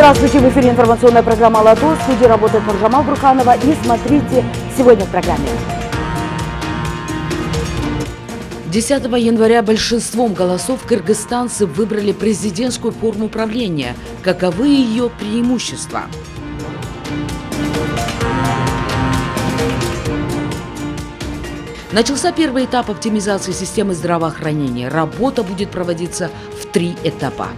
Здравствуйте, в эфире информационная программа «Лото». В студии работает Нуржамал Бруханова. И смотрите сегодня в программе. 10 января большинством голосов кыргызстанцы выбрали президентскую форму правления. Каковы ее преимущества? Начался первый этап оптимизации системы здравоохранения. Работа будет проводиться в 3 этапа.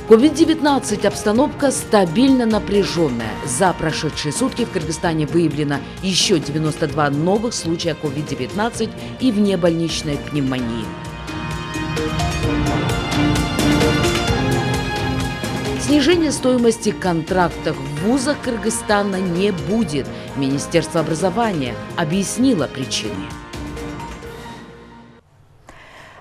COVID-19 обстановка стабильно напряженная. За прошедшие сутки в Кыргызстане выявлено еще 92 новых случая COVID-19 и внебольничной пневмонии. Снижения стоимости контрактов в вузах Кыргызстана не будет. Министерство образования объяснило причины.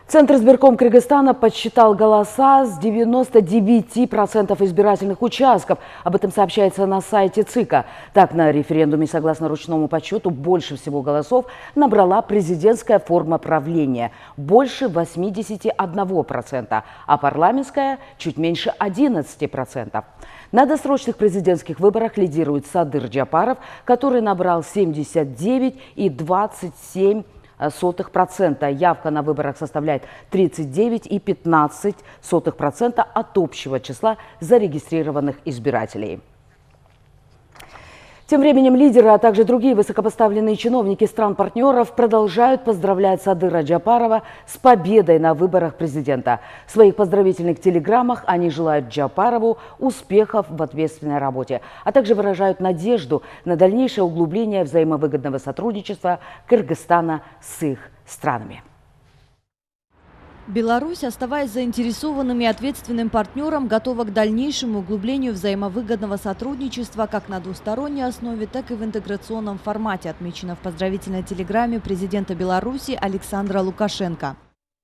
Центр избирком Кыргызстана подсчитал голоса с 99% избирательных участков. Об этом сообщается на сайте ЦИКа. Так, на референдуме, согласно ручному подсчету, больше всего голосов набрала президентская форма правления – больше 81%, а парламентская – чуть меньше 11%. На досрочных президентских выборах лидирует Садыр Джапаров, который набрал 79,27%. Явка на выборах составляет 39,15% от общего числа зарегистрированных избирателей. Тем временем лидеры, а также другие высокопоставленные чиновники стран-партнеров продолжают поздравлять Садыра Джапарова с победой на выборах президента. В своих поздравительных телеграммах они желают Джапарову успехов в ответственной работе, а также выражают надежду на дальнейшее углубление взаимовыгодного сотрудничества Кыргызстана с их странами. Беларусь, оставаясь заинтересованным и ответственным партнером, готова к дальнейшему углублению взаимовыгодного сотрудничества как на двусторонней основе, так и в интеграционном формате, отмечено в поздравительной телеграмме президента Беларуси Александра Лукашенко.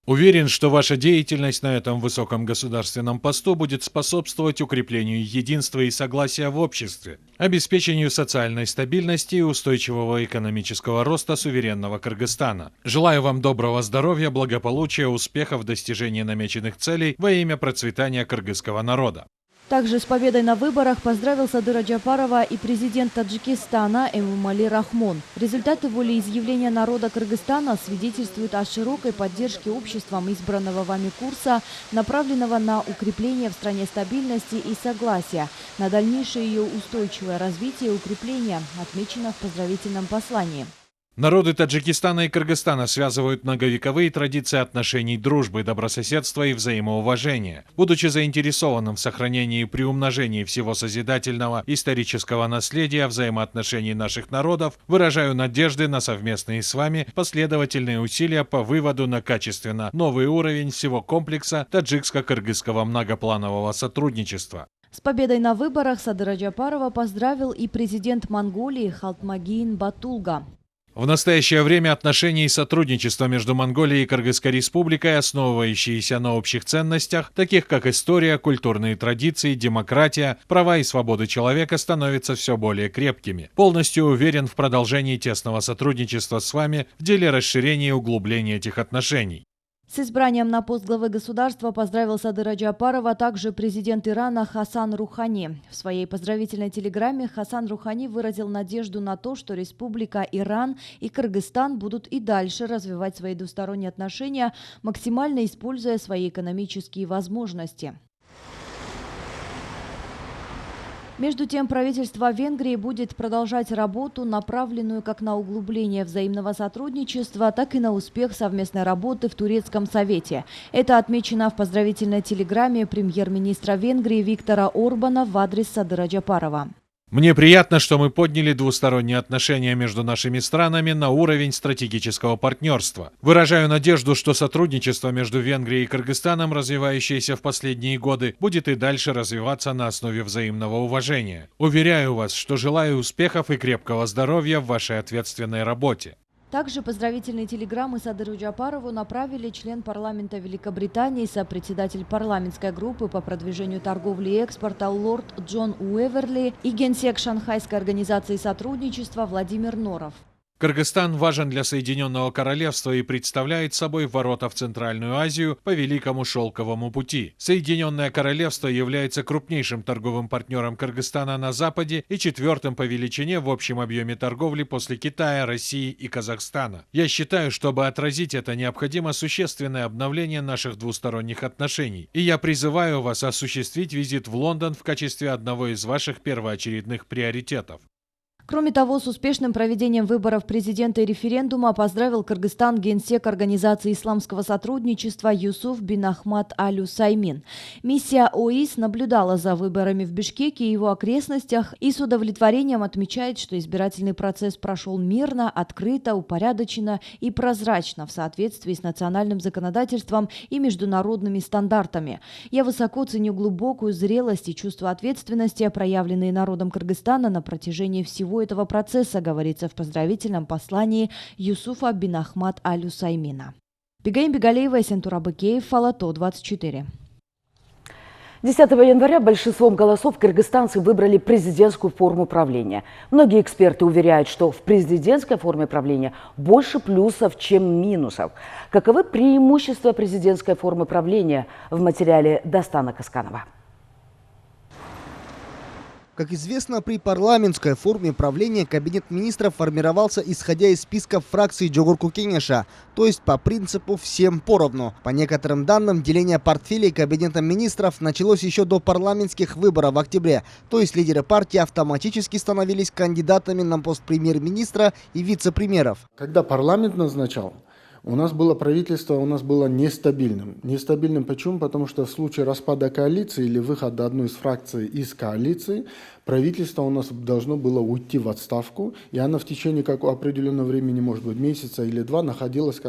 Уверен, что ваша деятельность на этом высоком государственном посту будет способствовать укреплению единства и согласия в обществе, обеспечению социальной стабильности и устойчивого экономического роста суверенного Кыргызстана. Желаю вам доброго здоровья, благополучия, успехов в достижении намеченных целей во имя процветания кыргызского народа. Также с победой на выборах поздравил Садыра Джапарова и президент Таджикистана Эмомали Рахмон. Результаты волеизъявления народа Кыргызстана свидетельствуют о широкой поддержке обществом избранного вами курса, направленного на укрепление в стране стабильности и согласия, на дальнейшее ее устойчивое развитие и укрепление, отмечено в поздравительном послании. Народы Таджикистана и Кыргызстана связывают многовековые традиции отношений дружбы, добрососедства и взаимоуважения. Будучи заинтересованным в сохранении и приумножении всего созидательного исторического наследия взаимоотношений наших народов, выражаю надежды на совместные с вами последовательные усилия по выводу на качественно новый уровень всего комплекса таджикско-кыргызского многопланового сотрудничества. С победой на выборах Садыра Джапарова поздравил и президент Монголии Халтмагин Батулга. В настоящее время отношения и сотрудничество между Монголией и Кыргызской республикой, основывающиеся на общих ценностях, таких как история, культурные традиции, демократия, права и свободы человека, становятся все более крепкими. Полностью уверен в продолжении тесного сотрудничества с вами в деле расширения и углубления этих отношений. С избранием на пост главы государства поздравил Садыра Джапарова также президент Ирана Хасан Рухани. В своей поздравительной телеграмме Хасан Рухани выразил надежду на то, что Республика Иран и Кыргызстан будут и дальше развивать свои двусторонние отношения, максимально используя свои экономические возможности. Между тем, правительство Венгрии будет продолжать работу, направленную как на углубление взаимного сотрудничества, так и на успех совместной работы в Турецком совете. Это отмечено в поздравительной телеграмме премьер-министра Венгрии Виктора Орбана в адрес Садыра Джапарова. Мне приятно, что мы подняли двусторонние отношения между нашими странами на уровень стратегического партнерства. Выражаю надежду, что сотрудничество между Венгрией и Кыргызстаном, развивающееся в последние годы, будет и дальше развиваться на основе взаимного уважения. Уверяю вас, что желаю успехов и крепкого здоровья в вашей ответственной работе. Также поздравительные телеграммы Садыру Джапарову направили член парламента Великобритании, сопредседатель парламентской группы по продвижению торговли и экспорта лорд Джон Уэверли и генсек Шанхайской организации сотрудничества Владимир Норов. Кыргызстан важен для Соединенного Королевства и представляет собой ворота в Центральную Азию по Великому Шелковому пути. Соединенное Королевство является крупнейшим торговым партнером Кыргызстана на Западе и четвертым по величине в общем объеме торговли после Китая, России и Казахстана. Я считаю, чтобы отразить это, необходимо существенное обновление наших двусторонних отношений. И я призываю вас осуществить визит в Лондон в качестве одного из ваших первоочередных приоритетов. Кроме того, с успешным проведением выборов президента и референдума поздравил Кыргызстан генсек Организации исламского сотрудничества Юсуф бин Ахмад Аль-Усаймин. Миссия ОИС наблюдала за выборами в Бишкеке и его окрестностях и с удовлетворением отмечает, что избирательный процесс прошел мирно, открыто, упорядоченно и прозрачно в соответствии с национальным законодательством и международными стандартами. Я высоко ценю глубокую зрелость и чувство ответственности, проявленные народом Кыргызстана на протяжении всего этого процесса, говорится в поздравительном послании Юсуфа бин Ахмад Аль-Усаймина. Бегаим Бегалеева, Эсентур Абыкеев, Фалато, 24. 10 января большинством голосов кыргызстанцы выбрали президентскую форму правления. Многие эксперты уверяют, что в президентской форме правления больше плюсов, чем минусов. Каковы преимущества президентской формы правления в материале Дастана Касканова? Как известно, при парламентской форме правления Кабинет министров формировался исходя из списков фракций Джогурку Кенеша, то есть по принципу «всем поровну». По некоторым данным, деление портфелей Кабинетом министров началось еще до парламентских выборов в октябре, то есть лидеры партии автоматически становились кандидатами на пост премьер-министра и вице-премьеров. Когда парламент назначал, у нас было правительство, у нас было нестабильным. Нестабильным почему? Потому что в случае распада коалиции или выхода одной из фракций из коалиции, правительство у нас должно было уйти в отставку, и оно в течение определенного времени, может быть, месяца или два, находилось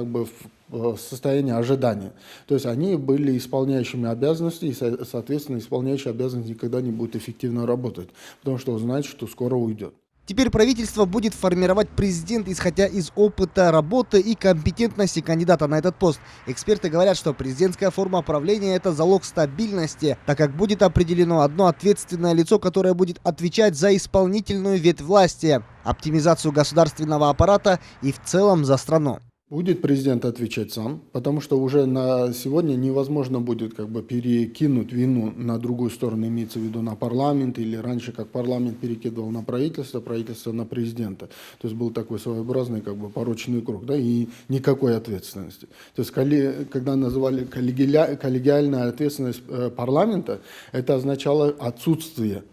в состоянии ожидания. То есть они были исполняющими обязанности, и, соответственно, исполняющий обязанности никогда не будет эффективно работать, потому что знает, что скоро уйдет. Теперь правительство будет формировать президент, исходя из опыта работы и компетентности кандидата на этот пост. Эксперты говорят, что президентская форма правления – это залог стабильности, так как будет определено одно ответственное лицо, которое будет отвечать за исполнительную ветвь власти, оптимизацию государственного аппарата и в целом за страну. Будет президент отвечать сам, потому что уже на сегодня невозможно будет перекинуть вину на другую сторону, имеется в виду на парламент, или раньше как парламент перекидывал на правительство, правительство на президента. То есть был такой своеобразный порочный круг, да, и никакой ответственности. То есть когда называли коллегиальная ответственность парламента, это означало отсутствие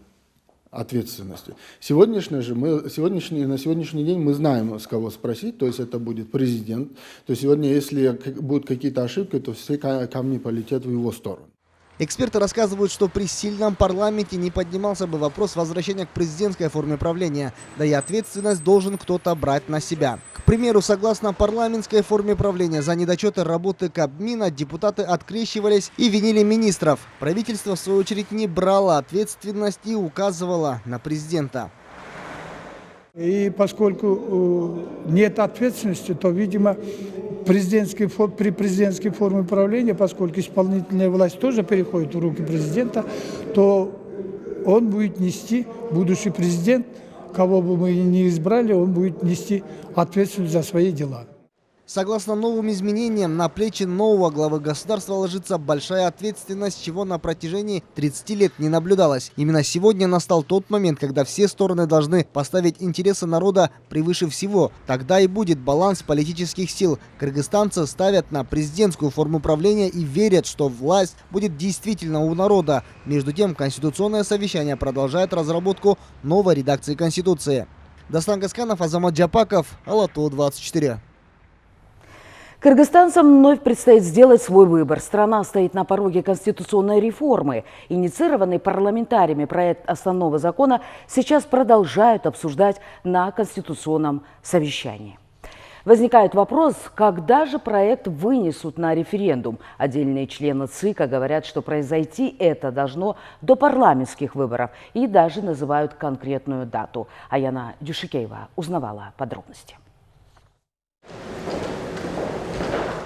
ответственности. На сегодняшний день мы знаем, с кого спросить, то есть это будет президент. То есть сегодня, если будут какие-то ошибки, то все камни полетят в его сторону. Эксперты рассказывают, что при сильном парламенте не поднимался бы вопрос возвращения к президентской форме правления, да и ответственность должен кто-то брать на себя. К примеру, согласно парламентской форме правления, за недочеты работы Кабмина депутаты открещивались и винили министров. Правительство, в свою очередь, не брало ответственность и указывало на президента. И поскольку нет ответственности, то, видимо, при президентской форме правления, поскольку исполнительная власть тоже переходит в руки президента, то он будет нести, будущий президент, кого бы мы ни избрали, он будет нести ответственность за свои дела. Согласно новым изменениям, на плечи нового главы государства ложится большая ответственность, чего на протяжении 30 лет не наблюдалось. Именно сегодня настал тот момент, когда все стороны должны поставить интересы народа превыше всего. Тогда и будет баланс политических сил. Кыргызстанцы ставят на президентскую форму правления и верят, что власть будет действительно у народа. Между тем, Конституционное совещание продолжает разработку новой редакции Конституции. Дастан Касканов, Азамат Джапаков, Алато, 24. Кыргызстанцам вновь предстоит сделать свой выбор. Страна стоит на пороге конституционной реформы. Инициированный парламентариями проект основного закона сейчас продолжают обсуждать на конституционном совещании. Возникает вопрос, когда же проект вынесут на референдум. Отдельные члены ЦИКа говорят, что произойти это должно до парламентских выборов и даже называют конкретную дату. Аяна Дюшикеева узнавала подробности.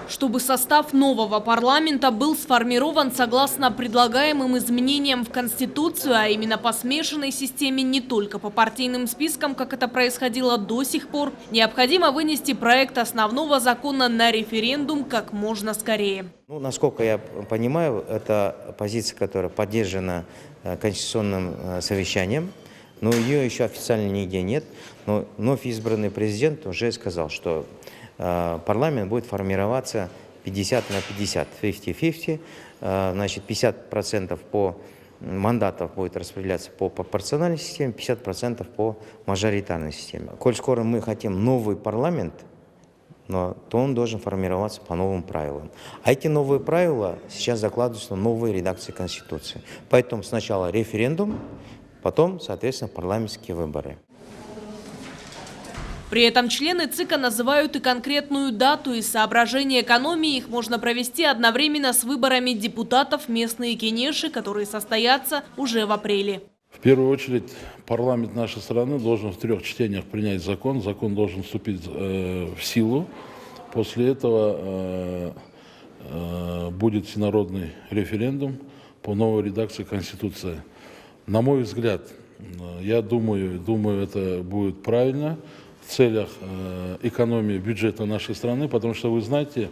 Чтобы состав нового парламента был сформирован согласно предлагаемым изменениям в Конституцию, а именно по смешанной системе, не только по партийным спискам, как это происходило до сих пор, необходимо вынести проект основного закона на референдум как можно скорее. Насколько я понимаю, это позиция, которая поддержана конституционным совещанием, но ее еще официально нигде нет. Но вновь избранный президент уже сказал, что парламент будет формироваться 50 на 50, 50-50, значит 50% по мандатов будет распределяться по пропорциональной системе, 50% по мажоритарной системе. Коль скоро мы хотим новый парламент, то он должен формироваться по новым правилам. А эти новые правила сейчас закладываются в новые редакции Конституции. Поэтому сначала референдум, потом, соответственно, парламентские выборы. При этом члены ЦИКа называют и конкретную дату. Из соображения экономии их можно провести одновременно с выборами депутатов местные кенеши, которые состоятся уже в апреле. В первую очередь парламент нашей страны должен в 3 чтениях принять закон. Закон должен вступить в силу. После этого будет всенародный референдум по новой редакции Конституции. На мой взгляд, я думаю, это будет правильно в целях экономии бюджета нашей страны, потому что, вы знаете,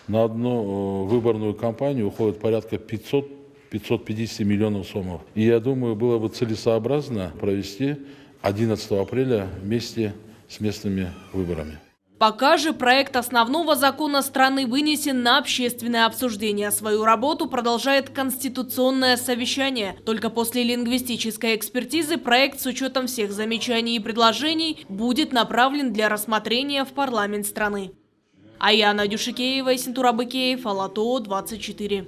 на одну выборную кампанию уходит порядка 500-550 миллионов сомов. И я думаю, было бы целесообразно провести 11 апреля вместе с местными выборами. Пока же проект основного закона страны вынесен на общественное обсуждение. Свою работу продолжает Конституционное совещание. Только после лингвистической экспертизы проект с учетом всех замечаний и предложений будет направлен для рассмотрения в парламент страны. Аяна Дюшикеева, Синтур Абыкеев, Ала-ТО, 24.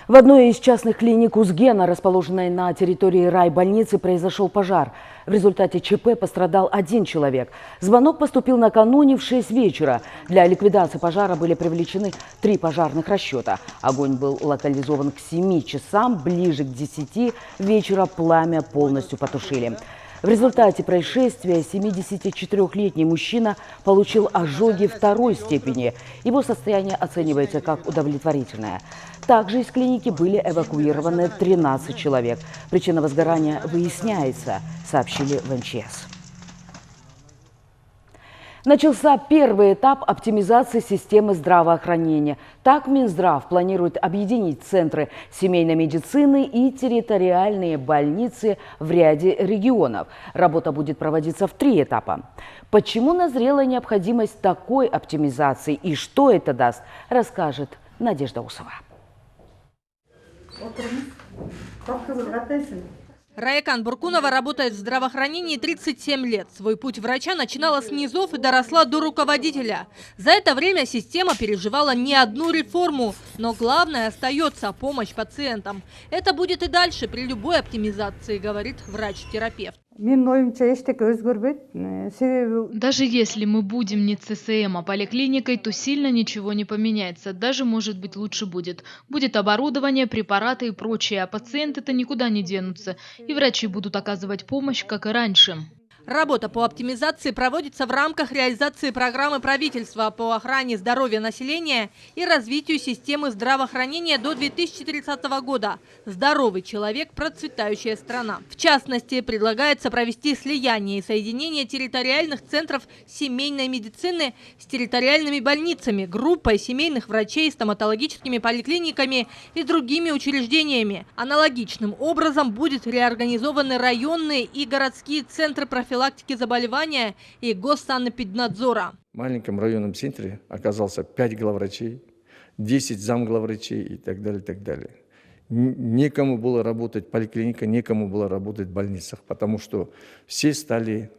В одной из частных клиник Узгена, расположенной на территории райбольницы, произошел пожар. В результате ЧП пострадал 1 человек. Звонок поступил накануне в 6 вечера. Для ликвидации пожара были привлечены 3 пожарных расчета. Огонь был локализован к 7 часам. Ближе к 10 вечера пламя полностью потушили. В результате происшествия 74-летний мужчина получил ожоги 2-й степени. Его состояние оценивается как удовлетворительное. Также из клиники были эвакуированы 13 человек. Причина возгорания выясняется, сообщили в МЧС. Начался первый этап оптимизации системы здравоохранения. Так Минздрав планирует объединить центры семейной медицины и территориальные больницы в ряде регионов. Работа будет проводиться в 3 этапа. Почему назрела необходимость такой оптимизации и что это даст, расскажет Надежда Усова. Раякан Буркунова работает в здравоохранении 37 лет. Свой путь врача начинала с низов и доросла до руководителя. За это время система переживала не одну реформу, но главное остается помощь пациентам. Это будет и дальше при любой оптимизации, говорит врач-терапевт. Даже если мы будем не ЦСМ, а поликлиникой, то сильно ничего не поменяется. Даже, может быть, лучше будет. Будет оборудование, препараты и прочее, а пациенты-то никуда не денутся. И врачи будут оказывать помощь, как и раньше. Работа по оптимизации проводится в рамках реализации программы правительства по охране здоровья населения и развитию системы здравоохранения до 2030 года. Здоровый человек – процветающая страна. В частности, предлагается провести слияние и соединение территориальных центров семейной медицины с территориальными больницами, группой семейных врачей, стоматологическими поликлиниками и другими учреждениями. Аналогичным образом будут реорганизованы районные и городские центры профилактики заболевания и госсанэпиднадзора. В маленьком районном центре оказался 5 главврачей, 10 замглавврачей и так далее, так далее. Некому было работать поликлиника, некому было работать в больницах, потому что все стали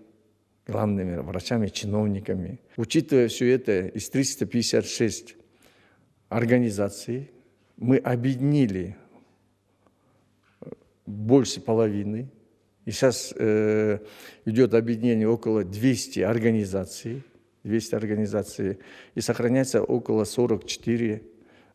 главными врачами, чиновниками. Учитывая все это, из 356 организаций мы объединили больше половины. И сейчас идет объединение около 200 организаций, и сохраняется около 44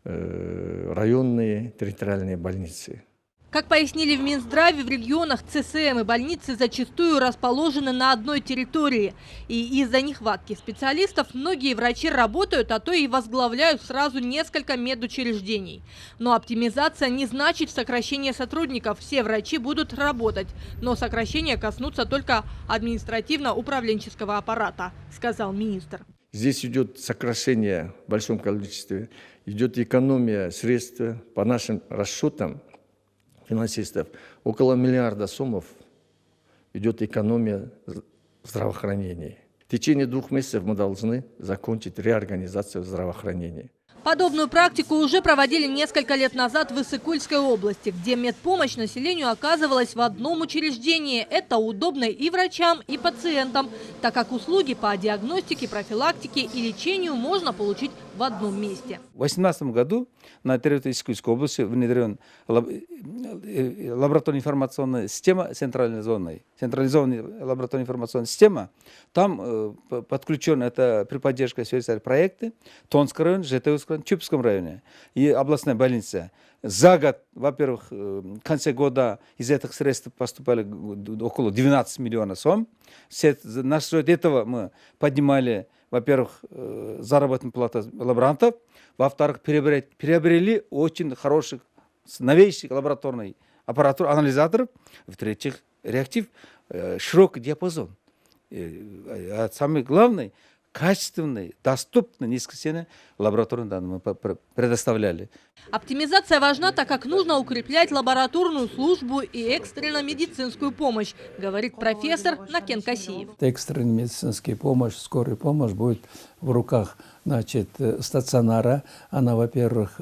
районные территориальные больницы. Как пояснили в Минздраве, в регионах ЦСМ и больницы зачастую расположены на одной территории. И из-за нехватки специалистов многие врачи работают, а то и возглавляют сразу несколько медучреждений. Но оптимизация не значит сокращение сотрудников. Все врачи будут работать. Но сокращения коснутся только административно-управленческого аппарата, сказал министр. Здесь идет сокращение в большом количестве, идет экономия средств по нашим расчетам финансистов. Около миллиарда сомов идет экономия в здравоохранении. В течение 2 месяцев мы должны закончить реорганизацию здравоохранения. Подобную практику уже проводили несколько лет назад в Иссык-Кульской области, где медпомощь населению оказывалась в одном учреждении. Это удобно и врачам, и пациентам, так как услуги по диагностике, профилактике и лечению можно получить в одном месте. В 2018 году на территории Иссык-Кульской области внедрен лабораторно-информационная система централизованная лабораторно-информационная система. Там подключен это при поддержке проекты Тонский район, Жетеевский район, Чупском районе и областная больница. За год, во-первых, в конце года из этих средств поступали около 12 миллионов сом. На счет этого мы поднимали, во-первых, заработную плату лаборантов, во-вторых, приобрели очень хороших, новейших лабораторных аппаратур, анализаторов, в-третьих, реактив, широкий диапазон. А самое главное, качественные, доступные, низкоценные лабораторные данные мы предоставляли. Оптимизация важна, так как нужно укреплять лабораторную службу и экстренно-медицинскую помощь, говорит профессор Накен Касиев. Экстренная медицинская помощь, скорая помощь будет в руках, значит, стационара. Она, во-первых,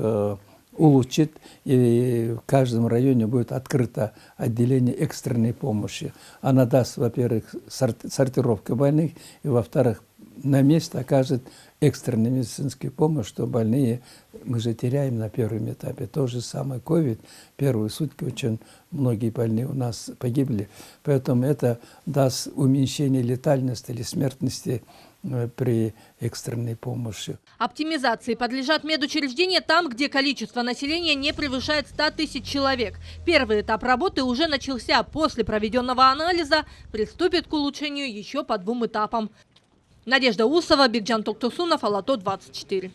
улучшит, и в каждом районе будет открыто отделение экстренной помощи. Она даст, во-первых, сортировку больных, и, во-вторых, на месте окажет экстренную медицинскую помощь, что больные мы же теряем на первом этапе. То же самое COVID. Первые сутки очень многие больные у нас погибли. Поэтому это даст уменьшение летальности или смертности при экстренной помощи. Оптимизации подлежат медучреждения там, где количество населения не превышает 100 тысяч человек. Первый этап работы уже начался. После проведенного анализа приступит к улучшению еще по 2 этапам. Надежда Усова, Бигджан Токтусунов, Алато 24.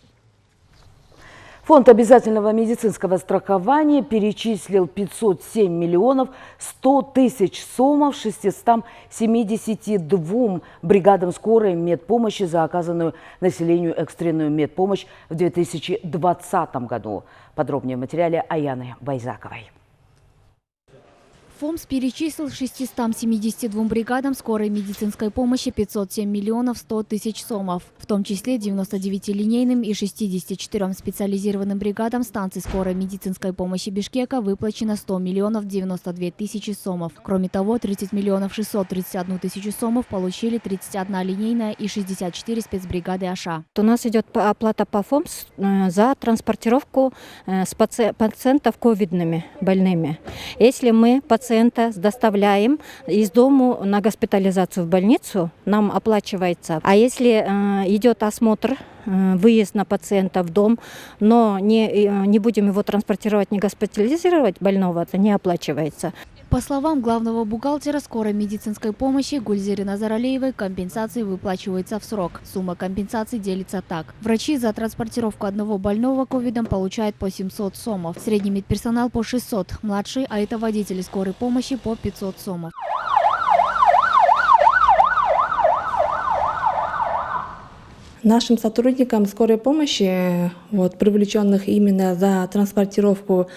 Фонд обязательного медицинского страхования перечислил 507 миллионов 100 тысяч сомов 672 бригадам скорой медпомощи за оказанную населению экстренную медпомощь в 2020 году. Подробнее в материале Аяны Байзаковой. ФОМС перечислил 672 бригадам скорой медицинской помощи 507 миллионов 100 тысяч сомов, в том числе 99 линейным и 64 специализированным бригадам станций скорой медицинской помощи Бишкека выплачено 100 миллионов 92 тысячи сомов. Кроме того, 30 миллионов 631 тысячу сомов получили 31 линейная и 64 спецбригады АША. У нас идет оплата по ФОМС за транспортировку пациентов ковидными больными. Если мы пациента доставляем из дома на госпитализацию в больницу, нам оплачивается. А если идет осмотр, выезд на пациента в дом, но не будем его транспортировать, не госпитализировать больного, это не оплачивается. По словам главного бухгалтера скорой медицинской помощи Гульзиры Назаралеевой, компенсации выплачиваются в срок. Сумма компенсаций делится так. Врачи за транспортировку одного больного ковидом получают по 700 сомов. Средний медперсонал по 600. Младший, а это водители скорой помощи, по 500 сомов. Нашим сотрудникам скорой помощи, привлеченных именно за транспортировку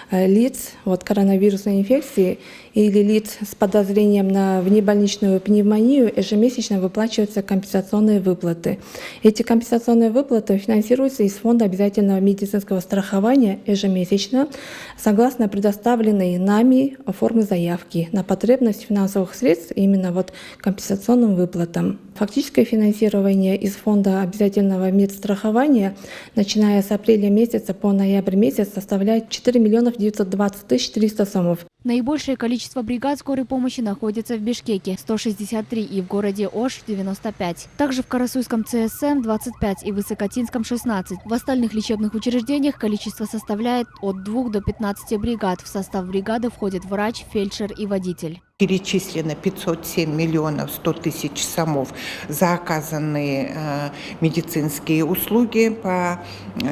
лиц коронавирусной инфекции или лиц с подозрением на внебольничную пневмонию, ежемесячно выплачиваются компенсационные выплаты. Эти компенсационные выплаты финансируются из Фонда обязательного медицинского страхования ежемесячно, согласно предоставленной нами формы заявки на потребность финансовых средств именно компенсационным выплатам. Фактическое финансирование из Фонда обязательного медстрахования, начиная с апреля месяца по ноябрь месяц, составляет 4 920 300 сомов. Наибольшее количество бригад скорой помощи находится в Бишкеке – 163 и в городе Ош – 95. Также в Карасуйском ЦСМ – 25 и в Высокотинском – 16. В остальных лечебных учреждениях количество составляет от 2 до 15 бригад. В состав бригады входят врач, фельдшер и водитель. Перечислено 507 миллионов 100 тысяч сомов за оказанные медицинские услуги по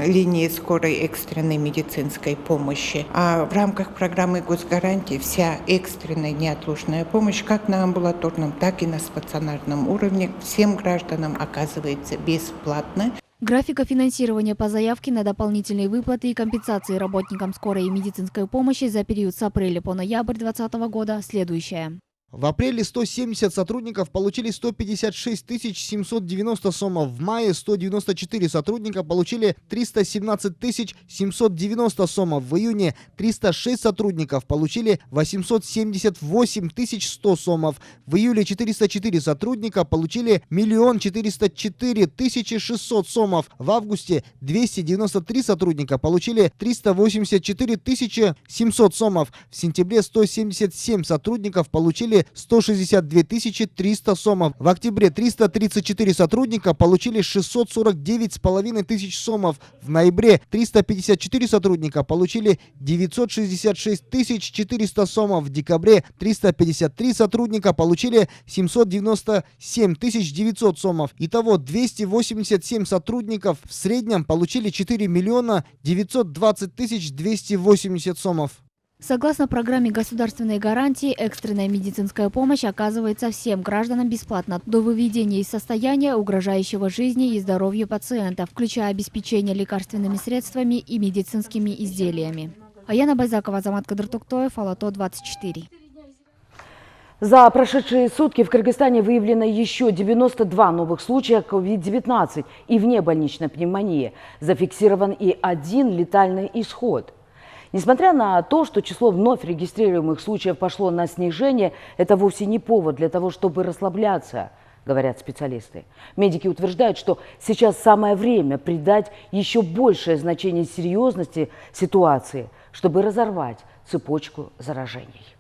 линии скорой экстренной медицинской помощи. А в рамках программы госгарантии вся экстренная неотложная помощь как на амбулаторном, так и на стационарном уровне всем гражданам оказывается бесплатно. Графика финансирования по заявке на дополнительные выплаты и компенсации работникам скорой и медицинской помощи за период с апреля по ноябрь 2020 года следующая. В апреле 170 сотрудников получили 156 790 сомов. В мае 194 сотрудника получили 317 790 сомов. В июне 306 сотрудников получили 878 100 сомов. В июле 404 сотрудника получили 1 404 600 сомов. В августе 293 сотрудника получили 384 700 сомов. В сентябре 177 сотрудников получили 162 300 сомов. В октябре 334 сотрудника получили 649,5 тысяч сомов. В ноябре 354 сотрудника получили 966 400 сомов. В декабре 353 сотрудника получили 797 900 сомов. Итого 287 сотрудников в среднем получили 4 920 280 сомов. Согласно программе государственной гарантии, экстренная медицинская помощь оказывается всем гражданам бесплатно до выведения из состояния, угрожающего жизни и здоровью пациента, включая обеспечение лекарственными средствами и медицинскими изделиями. Аяна Байзакова, Азамат Кадыртуктоев, Алато 24. За прошедшие сутки в Кыргызстане выявлено еще 92 новых случая COVID-19 и внебольничной пневмонии. Зафиксирован и один летальный исход. Несмотря на то, что число вновь регистрируемых случаев пошло на снижение, это вовсе не повод для того, чтобы расслабляться, говорят специалисты. Медики утверждают, что сейчас самое время придать еще большее значение серьезности ситуации, чтобы разорвать цепочку заражений.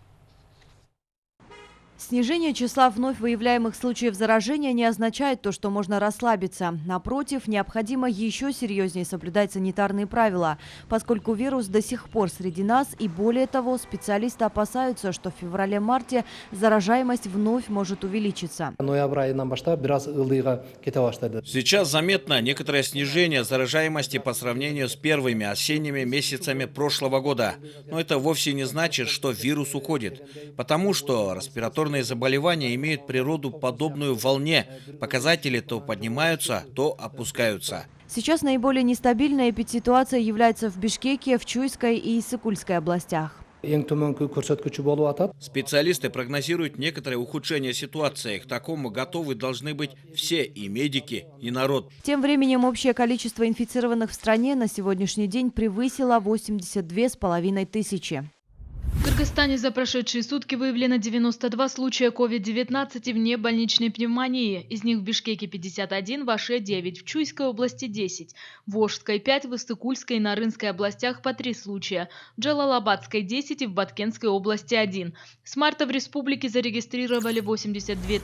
Снижение числа вновь выявляемых случаев заражения не означает то, что можно расслабиться. Напротив, необходимо еще серьезнее соблюдать санитарные правила, поскольку вирус до сих пор среди нас, и более того, специалисты опасаются, что в феврале-марте заражаемость вновь может увеличиться. Сейчас заметно некоторое снижение заражаемости по сравнению с первыми осенними месяцами прошлого года. Но это вовсе не значит, что вирус уходит, потому что респираторные заболевания имеют природу подобную волне. Показатели то поднимаются, то опускаются. Сейчас наиболее нестабильная эпидситуация является в Бишкеке, в Чуйской и Иссыкульской областях. Специалисты прогнозируют некоторое ухудшение ситуации. К такому готовы должны быть все, и медики, и народ. Тем временем общее количество инфицированных в стране на сегодняшний день превысило 82,5 тысячи. В Кыргызстане за прошедшие сутки выявлено 92 случая COVID-19 и внебольничной пневмонии. Из них в Бишкеке 51, в Оше 9, в Чуйской области 10, в Волжской 5, в Иссыкульской и Нарынской областях по 3 случая, в Джалалабадской 10 и в Баткенской области 1. С марта в республике зарегистрировали 82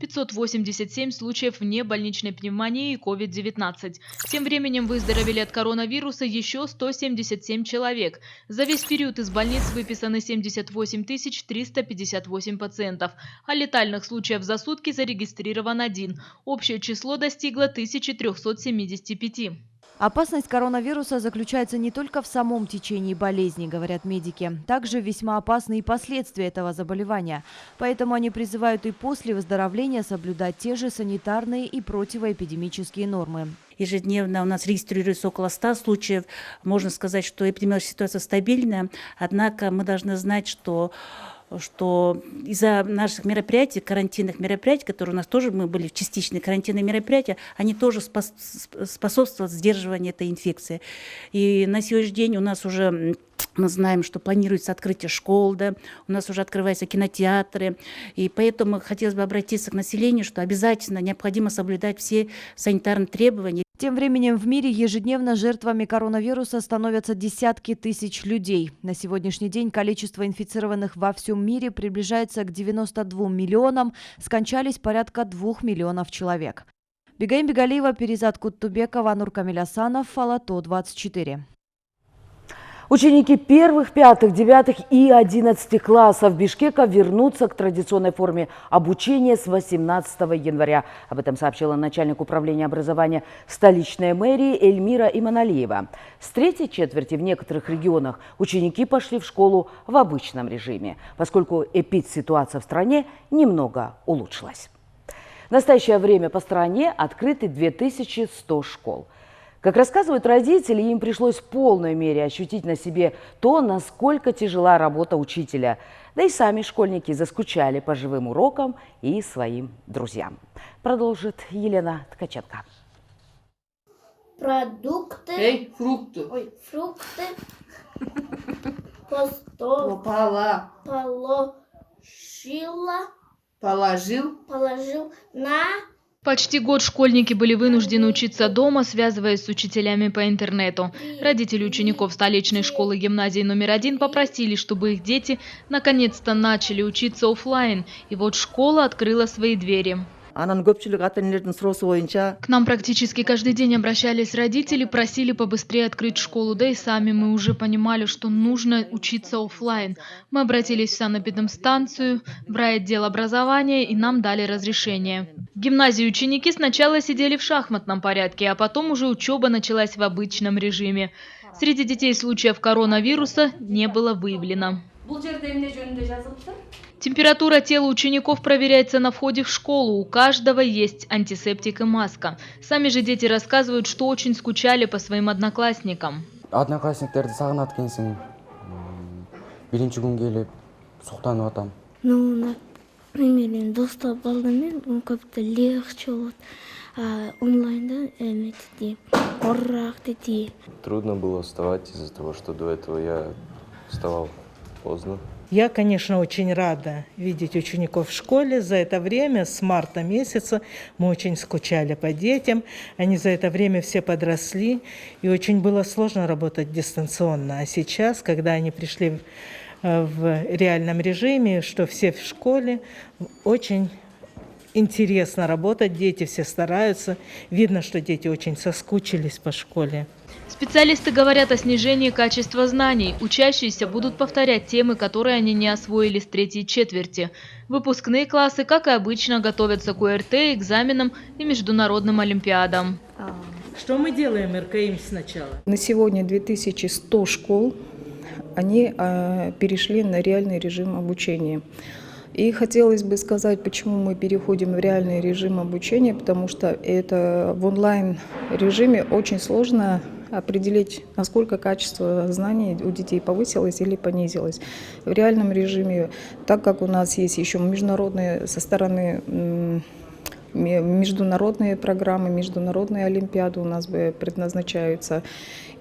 587 случаев внебольничной пневмонии и COVID-19. Тем временем выздоровели от коронавируса еще 177 человек. За весь период из больниц выписаны 78 358 пациентов, а летальных случаев за сутки зарегистрирован 1. Общее число достигло 1375. Опасность коронавируса заключается не только в самом течении болезни, говорят медики. Также весьма опасны и последствия этого заболевания. Поэтому они призывают и после выздоровления соблюдать те же санитарные и противоэпидемические нормы. Ежедневно у нас регистрируется около 100 случаев. Можно сказать, что эпидемиологическая ситуация стабильная. Однако мы должны знать, что что из-за наших мероприятий, карантинных мероприятий, которые у нас тоже, мы были в частичные карантинные мероприятия, они тоже способствуют сдерживанию этой инфекции. И на сегодняшний день у нас уже, мы знаем, что планируется открытие школ, да, у нас уже открываются кинотеатры, и поэтому хотелось бы обратиться к населению, что обязательно необходимо соблюдать все санитарные требования. Тем временем в мире ежедневно жертвами коронавируса становятся десятки тысяч людей. На сегодняшний день количество инфицированных во всем мире приближается к 92 миллионам, скончались порядка 2 миллионов человек. Бегаим Бегалиева, Перизат Куттубекова, Нур Камиль Асанов, Алато 24. Ученики первых, пятых, девятых и 11 классов Бишкека вернутся к традиционной форме обучения с 18 января. Об этом сообщила начальник управления образования столичной мэрии Эльмира Иманалиева. С третьей четверти в некоторых регионах ученики пошли в школу в обычном режиме, поскольку эпидситуация в стране немного улучшилась. В настоящее время по стране открыты 2100 школ. Как рассказывают родители, им пришлось в полной мере ощутить на себе то, насколько тяжела работа учителя. Да и сами школьники заскучали по живым урокам и своим друзьям. Продолжит Елена Ткаченко. Продукты. Фрукты. Фрукты. Положила. Положил на... Почти год школьники были вынуждены учиться дома, связываясь с учителями по интернету. Родители учеников столичной школы гимназии номер 1 попросили, чтобы их дети наконец-то начали учиться офлайн. И вот школа открыла свои двери. К нам практически каждый день обращались родители, просили побыстрее открыть школу, да и сами мы уже понимали, что нужно учиться офлайн. Мы обратились в санэпидемстанцию, в райотдел образования, и нам дали разрешение. В гимназии ученики сначала сидели в шахматном порядке, а потом уже учеба началась в обычном режиме. Среди детей случаев коронавируса не было выявлено. Температура тела учеников проверяется на входе в школу. У каждого есть антисептик и маска. Сами же дети рассказывают, что очень скучали по своим одноклассникам. Одноклассниктерди сагынат экенсиң. Биринчи күн келип суктанып атам. Например, доступ алдым, как-то легче вот. Онлайнда урок дети. Трудно было вставать из-за того, что до этого я вставал поздно. Я, конечно, очень рада видеть учеников в школе. За это время, с марта месяца, мы очень скучали по детям. Они за это время все подросли, и очень было сложно работать дистанционно. А сейчас, когда они пришли в реальном режиме, что все в школе, очень интересно работать. Дети все стараются. Видно, что дети очень соскучились по школе. Специалисты говорят о снижении качества знаний. Учащиеся будут повторять темы, которые они не освоили с третьей четверти. Выпускные классы, как и обычно, готовятся к ОРТ, экзаменам и международным олимпиадам. Что мы делаем, РКИМ, сначала? На сегодня 2100 школ, они перешли на реальный режим обучения. И хотелось бы сказать, почему мы переходим в реальный режим обучения, потому что это в онлайн-режиме очень сложно определить, насколько качество знаний у детей повысилось или понизилось. В реальном режиме, так как у нас есть еще международные со стороны международные программы, международные олимпиады у нас предназначаются.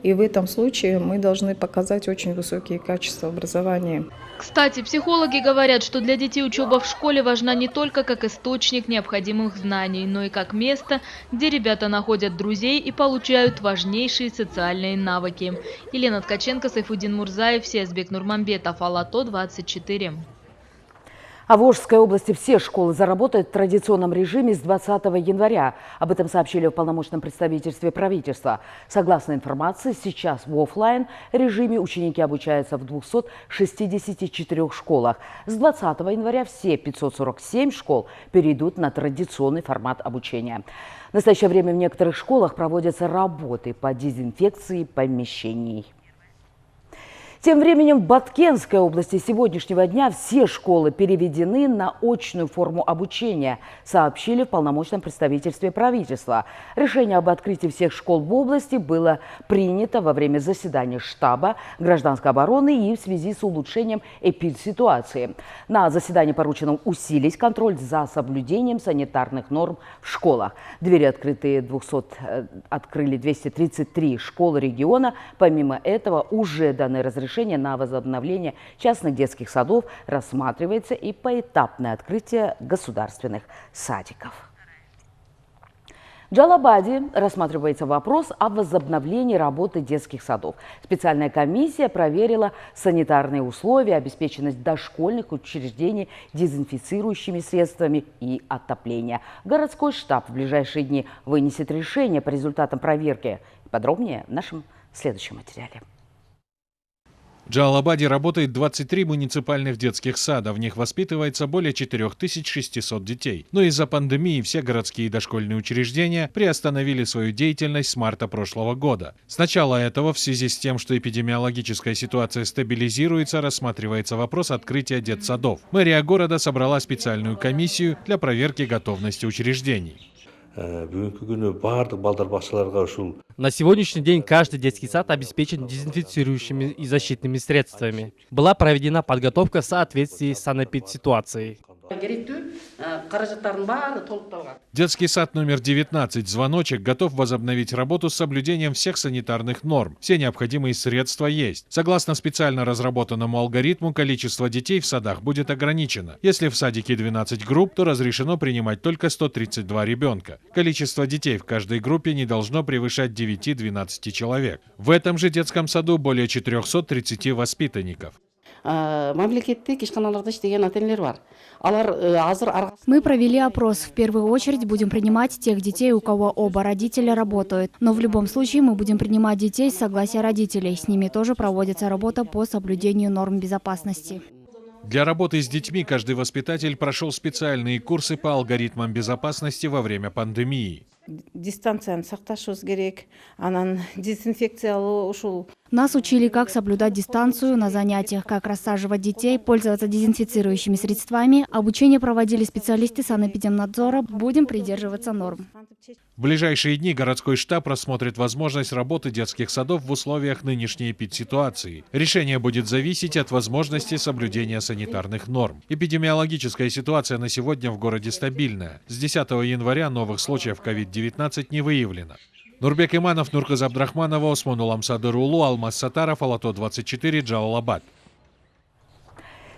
И в этом случае мы должны показать очень высокие качества образования. Кстати, психологи говорят, что для детей учеба в школе важна не только как источник необходимых знаний, но и как место, где ребята находят друзей и получают важнейшие социальные навыки. Елена Ткаченко, Сайфудин Мурзаев, Сезбек Нурманбетов, Алато 24. А в Волжской области все школы заработают в традиционном режиме с 20 января. Об этом сообщили в полномочном представительстве правительства. Согласно информации, сейчас в офлайн режиме ученики обучаются в 264 школах. С 20 января все 547 школ перейдут на традиционный формат обучения. В настоящее время в некоторых школах проводятся работы по дезинфекции помещений. Тем временем в Баткенской области с сегодняшнего дня все школы переведены на очную форму обучения, сообщили в полномочном представительстве правительства. Решение об открытии всех школ в области было принято во время заседания штаба гражданской обороны и в связи с улучшением эпидситуации. На заседании поручено усилить контроль за соблюдением санитарных норм в школах. Двери открыли 233 школы региона. Помимо этого, уже даны разрешения на возобновление частных детских садов, рассматривается и поэтапное открытие государственных садиков. В Джалабаде рассматривается вопрос о возобновлении работы детских садов. Специальная комиссия проверила санитарные условия, обеспеченность дошкольных учреждений дезинфицирующими средствами и отопление. Городской штаб в ближайшие дни вынесет решение по результатам проверки. Подробнее в нашем следующем материале. В Джалалабаде работает 23 муниципальных детских сада. В них воспитывается более 4600 детей. Но из-за пандемии все городские дошкольные учреждения приостановили свою деятельность с марта прошлого года. С начала этого, в связи с тем, что эпидемиологическая ситуация стабилизируется, рассматривается вопрос открытия детсадов. Мэрия города собрала специальную комиссию для проверки готовности учреждений. На сегодняшний день каждый детский сад обеспечен дезинфицирующими и защитными средствами. Была проведена подготовка в соответствии с санэпидситуацией. Детский сад номер 19 «Звоночек» готов возобновить работу с соблюдением всех санитарных норм. Все необходимые средства есть. Согласно специально разработанному алгоритму, количество детей в садах будет ограничено. Если в садике 12 групп, то разрешено принимать только 132 ребенка. Количество детей в каждой группе не должно превышать 9-12 человек. В этом же детском саду более 430 воспитанников. Мы провели опрос. В первую очередь будем принимать тех детей, у кого оба родителя работают. Но в любом случае мы будем принимать детей с согласия родителей. С ними тоже проводится работа по соблюдению норм безопасности. Для работы с детьми каждый воспитатель прошел специальные курсы по алгоритмам безопасности во время пандемии. Нас учили, как соблюдать дистанцию на занятиях, как рассаживать детей, пользоваться дезинфицирующими средствами. Обучение проводили специалисты санэпидемнадзора. Будем придерживаться норм. В ближайшие дни городской штаб рассмотрит возможность работы детских садов в условиях нынешней эпидситуации. Решение будет зависеть от возможности соблюдения санитарных норм. Эпидемиологическая ситуация на сегодня в городе стабильная. С 10 января новых случаев COVID-19 не выявлено. Нурбек Иманов, Нурказ Абдрахманова, Осмон Уламсадыр-Улу, Алмаз Сатаров, Алато 24, Джалалабад.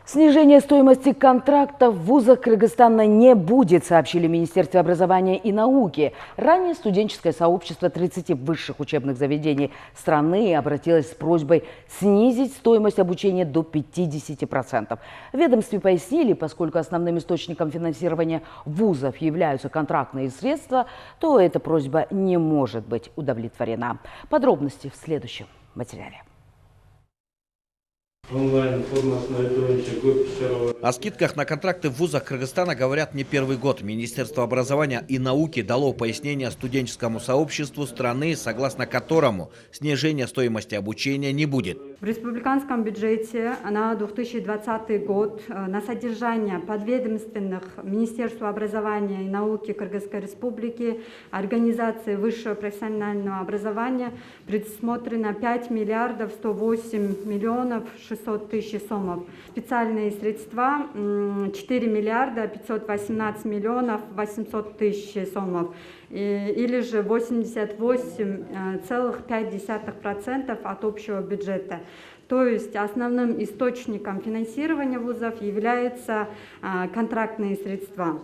Снижение стоимости контрактов в вузах Кыргызстана не будет, сообщили в Министерстве образования и науки. Ранее студенческое сообщество 30 высших учебных заведений страны обратилось с просьбой снизить стоимость обучения до 50%. В ведомстве пояснили, поскольку основным источником финансирования вузов являются контрактные средства, то эта просьба не может быть удовлетворена. Подробности в следующем материале. О скидках на контракты в вузах Кыргызстана говорят не первый год. Министерство образования и науки дало пояснение студенческому сообществу страны, согласно которому снижения стоимости обучения не будет. В республиканском бюджете на 2020 год на содержание подведомственных Министерству образования и науки Кыргызской Республики, организации высшего профессионального образования предусмотрено 5 миллиардов 108 миллионов 600 тысяч сомов. Специальные средства 4 миллиарда 518 миллионов 800 тысяч сомов. Или же 88,5% от общего бюджета. То есть основным источником финансирования вузов являются контрактные средства.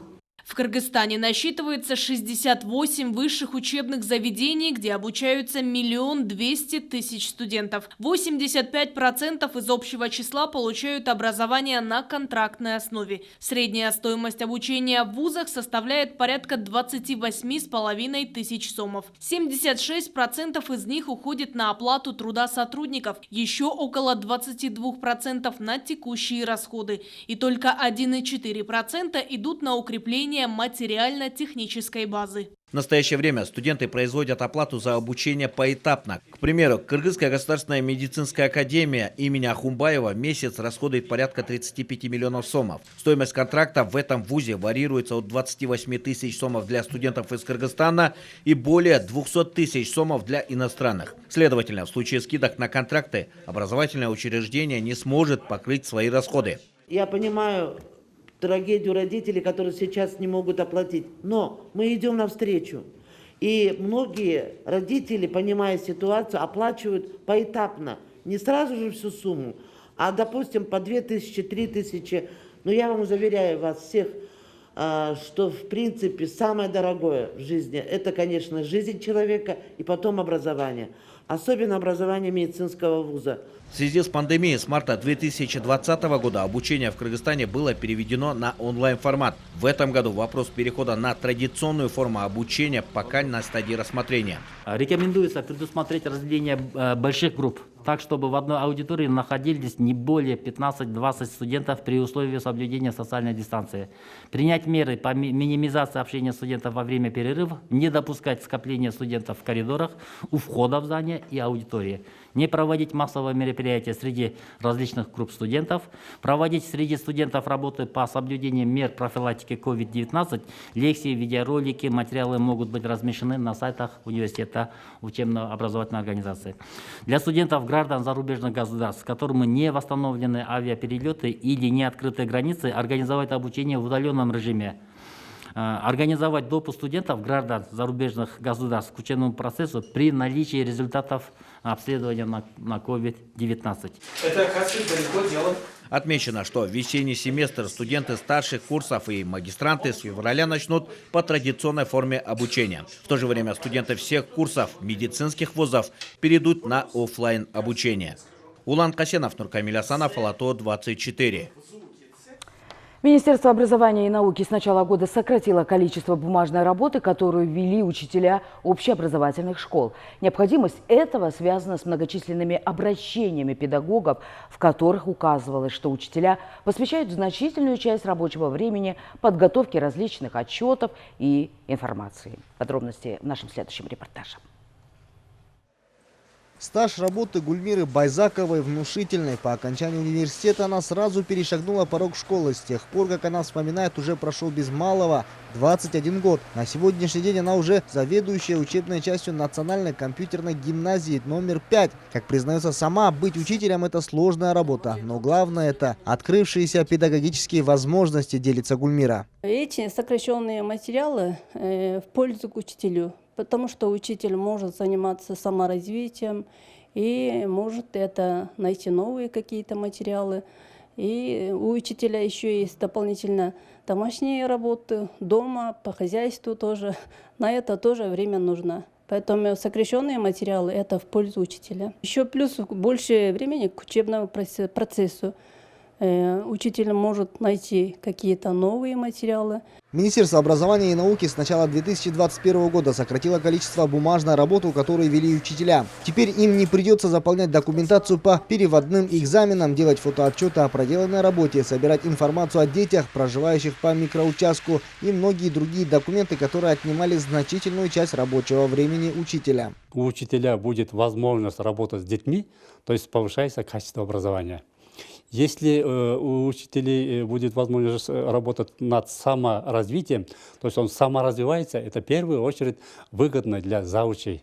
В Кыргызстане насчитывается 68 высших учебных заведений, где обучаются 1 200 000 студентов. 85% из общего числа получают образование на контрактной основе. Средняя стоимость обучения в вузах составляет порядка 28,5 тысяч сомов. 76% из них уходит на оплату труда сотрудников, еще около 22% на текущие расходы. И только 1,4% идут на укрепление восстановления материально-технической базы. В настоящее время студенты производят оплату за обучение поэтапно. К примеру, Кыргызская государственная медицинская академия имени Ахумбаева в месяц расходует порядка 35 миллионов сомов. Стоимость контракта в этом вузе варьируется от 28 тысяч сомов для студентов из Кыргызстана и более 200 тысяч сомов для иностранных. Следовательно, в случае скидок на контракты образовательное учреждение не сможет покрыть свои расходы. Я понимаю трагедию родителей, которые сейчас не могут оплатить. Но мы идем навстречу. И многие родители, понимая ситуацию, оплачивают поэтапно. Не сразу же всю сумму, а, допустим, по 2000, 3000. Но я вам заверяю вас всех, что, в принципе, самое дорогое в жизни – это, конечно, жизнь человека и потом образование. Особенно образование медицинского вуза. В связи с пандемией с марта 2020 года обучение в Кыргызстане было переведено на онлайн-формат. В этом году вопрос перехода на традиционную форму обучения пока на стадии рассмотрения. Рекомендуется предусмотреть разделение больших групп, так чтобы в одной аудитории находились не более 15-20 студентов при условии соблюдения социальной дистанции. Принять меры по минимизации общения студентов во время перерыва, не допускать скопления студентов в коридорах, у входа в здание и аудитории. Не проводить массовые мероприятия среди различных групп студентов, проводить среди студентов работы по соблюдению мер профилактики COVID-19, лекции, видеоролики, материалы могут быть размещены на сайтах университета, учебно-образовательной организации. Для студентов граждан зарубежных государств, которым не восстановлены авиаперелеты или не открыты границы, организовать обучение в удаленном режиме. Организовать допуск студентов граждан зарубежных государств к учебному процессу при наличии результатов обследования на COVID-19. Это, оказывается, легко делать. Отмечено, что весенний семестр студенты старших курсов и магистранты с февраля начнут по традиционной форме обучения. В то же время студенты всех курсов медицинских вузов перейдут на офлайн обучение. Улан Касенов, Нуркамиль Асанов, Алато 24. Министерство образования и науки с начала года сократило количество бумажной работы, которую вели учителя общеобразовательных школ. Необходимость этого связана с многочисленными обращениями педагогов, в которых указывалось, что учителя посвящают значительную часть рабочего времени подготовке различных отчетов и информации. Подробности в нашем следующем репортаже. Стаж работы Гульмиры Байзаковой внушительный. По окончании университета она сразу перешагнула порог школы. С тех пор, как она вспоминает, уже прошел без малого 21 год. На сегодняшний день она уже заведующая учебной частью Национальной компьютерной гимназии номер 5. Как признается сама, быть учителем – это сложная работа. Но главное – это открывшиеся педагогические возможности, делится Гульмира. Эти сокращенные материалы в пользу к учителю. Потому что учитель может заниматься саморазвитием и может найти новые какие-то материалы. И у учителя еще есть дополнительно домашние работы, дома, по хозяйству тоже. На это тоже время нужно. Поэтому сокращенные материалы – это в пользу учителя. Еще плюс больше времени к учебному процессу. Учитель может найти какие-то новые материалы. Министерство образования и науки с начала 2021 года сократило количество бумажной работы, которую вели учителя. Теперь им не придется заполнять документацию по переводным экзаменам, делать фотоотчеты о проделанной работе, собирать информацию о детях, проживающих по микроучастку и многие другие документы, которые отнимали значительную часть рабочего времени учителя. У учителя будет возможность работать с детьми, то есть повышается качество образования. Если у учителей будет возможность работать над саморазвитием, то есть он саморазвивается, это в первую очередь выгодно для заучей.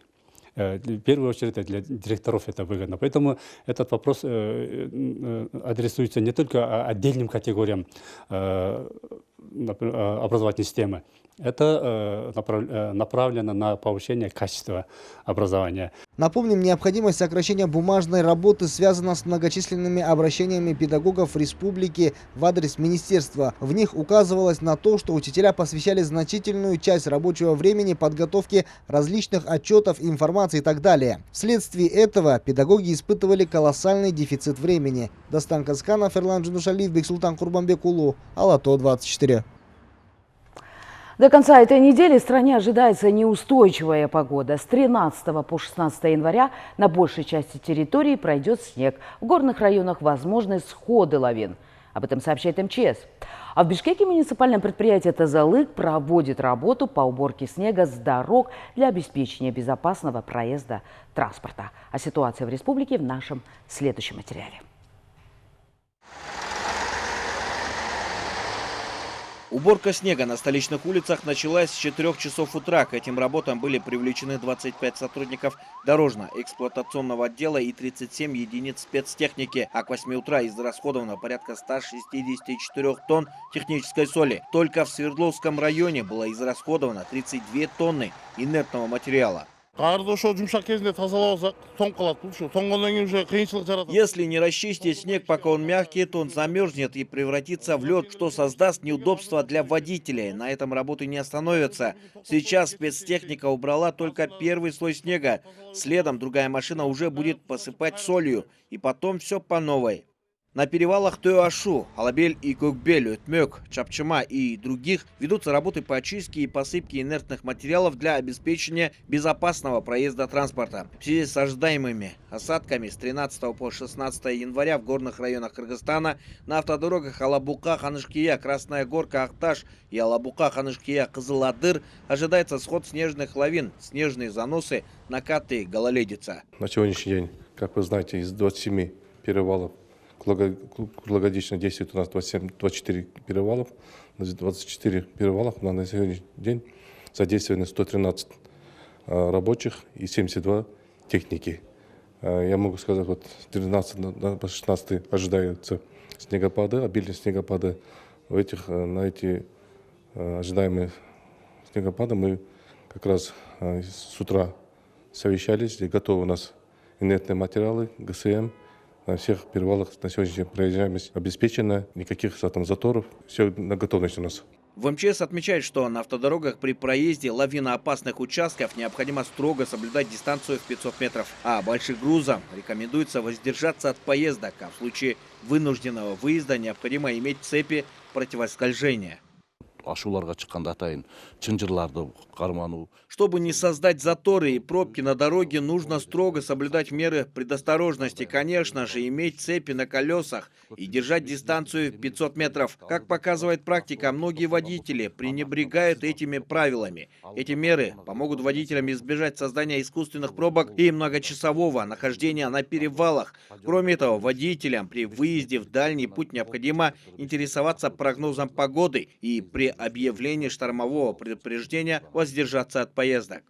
В первую очередь для директоров это выгодно. Поэтому этот вопрос адресуется не только отдельным категориям образовательной системы. Это направлено на повышение качества образования. Напомним, необходимость сокращения бумажной работы связана с многочисленными обращениями педагогов республики в адрес министерства. В них указывалось на то, что учителя посвящали значительную часть рабочего времени подготовке различных отчетов, информации и так далее. Вследствие этого педагоги испытывали колоссальный дефицит времени. Дастан Казканов, Эрлан Джунушалиев, Бексултан Курбанбекулу, Алато 24. До конца этой недели в стране ожидается неустойчивая погода. С 13 по 16 января на большей части территории пройдет снег. В горных районах возможны сходы лавин. Об этом сообщает МЧС. А в Бишкеке муниципальное предприятие «Тазалык» проводит работу по уборке снега с дорог для обеспечения безопасного проезда транспорта. А ситуация в республике в нашем следующем материале. Уборка снега на столичных улицах началась с 4 часов утра. К этим работам были привлечены 25 сотрудников дорожно-эксплуатационного отдела и 37 единиц спецтехники. А к 8 утра израсходовано порядка 164 тонн технической соли. Только в Свердловском районе было израсходовано 32 тонны инертного материала. Если не расчистить снег, пока он мягкий, то он замерзнет и превратится в лед, что создаст неудобства для водителей. На этом работы не остановятся. Сейчас спецтехника убрала только первый слой снега. Следом другая машина уже будет посыпать солью. И потом все по новой. На перевалах Тойоашу, Алабель и Көкбель, Өтмек, Чапчыма и других ведутся работы по очистке и посыпке инертных материалов для обеспечения безопасного проезда транспорта. В связи с ожидаемыми осадками с 13 по 16 января в горных районах Кыргызстана на автодорогах Алабука-Ханышкия, Красная Горка, Ахташ и Алабука-Ханышкия, Кызыладыр ожидается сход снежных лавин, снежные заносы, накаты, гололедица. На сегодняшний день, как вы знаете, из 27 перевалов круглогодично действует у нас 24 перевалов. На 24 перевалах на сегодняшний день задействованы 113 рабочих и 72 техники. Я могу сказать, вот 13 по 16 ожидаются снегопады, обильные снегопады. На эти ожидаемые снегопады мы как раз с утра совещались, и готовы у нас инертные материалы, ГСМ. На всех перевалах на сегодняшний день проезжаемость обеспечена, никаких заторов, все на готовность у нас. В МЧС отмечают, что на автодорогах при проезде лавиноопасных участков необходимо строго соблюдать дистанцию в 500 метров, а большим грузам рекомендуется воздержаться от поездок, а в случае вынужденного выезда необходимо иметь цепи противоскольжения. Чтобы не создать заторы и пробки на дороге, нужно строго соблюдать меры предосторожности. Конечно же, иметь цепи на колесах и держать дистанцию в 500 метров. Как показывает практика, многие водители пренебрегают этими правилами. Эти меры помогут водителям избежать создания искусственных пробок и многочасового нахождения на перевалах. Кроме этого, водителям при выезде в дальний путь необходимо интересоваться прогнозом погоды и при объявлении штормового предупреждения воздержаться от поездок.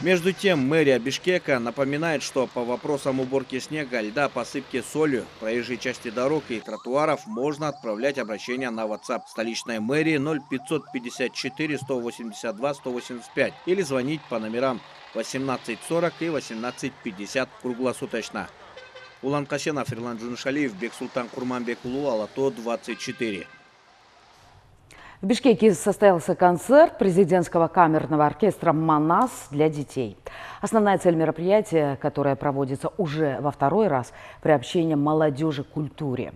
Между тем, мэрия Бишкека напоминает, что по вопросам уборки снега, льда, посыпки солью, проезжей части дорог и тротуаров можно отправлять обращения на WhatsApp столичной мэрии 0554 182 185 или звонить по номерам 1840 и 1850 круглосуточно. Улан Касенов, Ирлан Джуншалиев, Бексултан Курманбекулу, Алато, 24. В Бишкеке состоялся концерт президентского камерного оркестра «Манас» для детей. Основная цель мероприятия, которое проводится уже во второй раз, приобщение молодежи к культуре.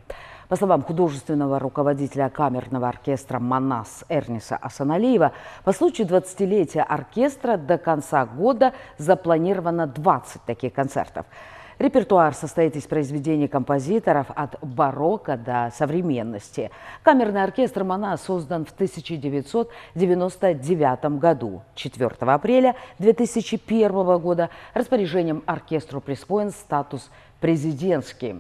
По словам художественного руководителя камерного оркестра «Манас» Эрниса Асаналиева, по случаю 20-летия оркестра до конца года запланировано 20 таких концертов. Репертуар состоит из произведений композиторов от барокко до современности. Камерный оркестр «Манас» создан в 1999 году. 4 апреля 2001 года распоряжением оркестру присвоен статус президентский.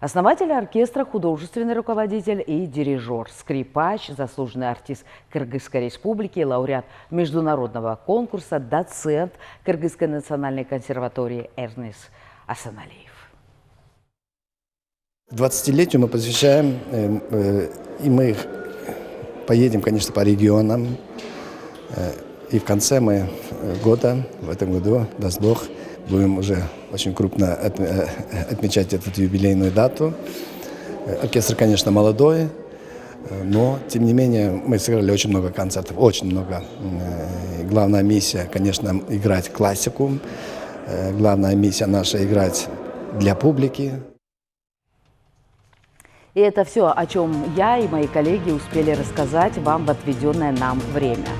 Основатель оркестра, художественный руководитель и дирижер, скрипач, заслуженный артист Кыргызской республики, лауреат международного конкурса, доцент Кыргызской национальной консерватории Эрнис Асаналиев. 20-летию мы посвящаем, и мы поедем, конечно, по регионам. И в конце года, в этом году, даст Бог, будем уже очень крупно отмечать эту юбилейную дату. Оркестр, конечно, молодой, но, тем не менее, мы сыграли очень много концертов, очень много. Главная миссия, конечно, играть классику. Главная миссия наша – играть для публики. И это все, о чем я и мои коллеги успели рассказать вам в отведенное нам время.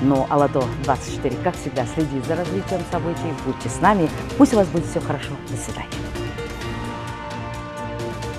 Но Алато 24, как всегда, следит за развитием событий. Будьте с нами. Пусть у вас будет все хорошо. До свидания.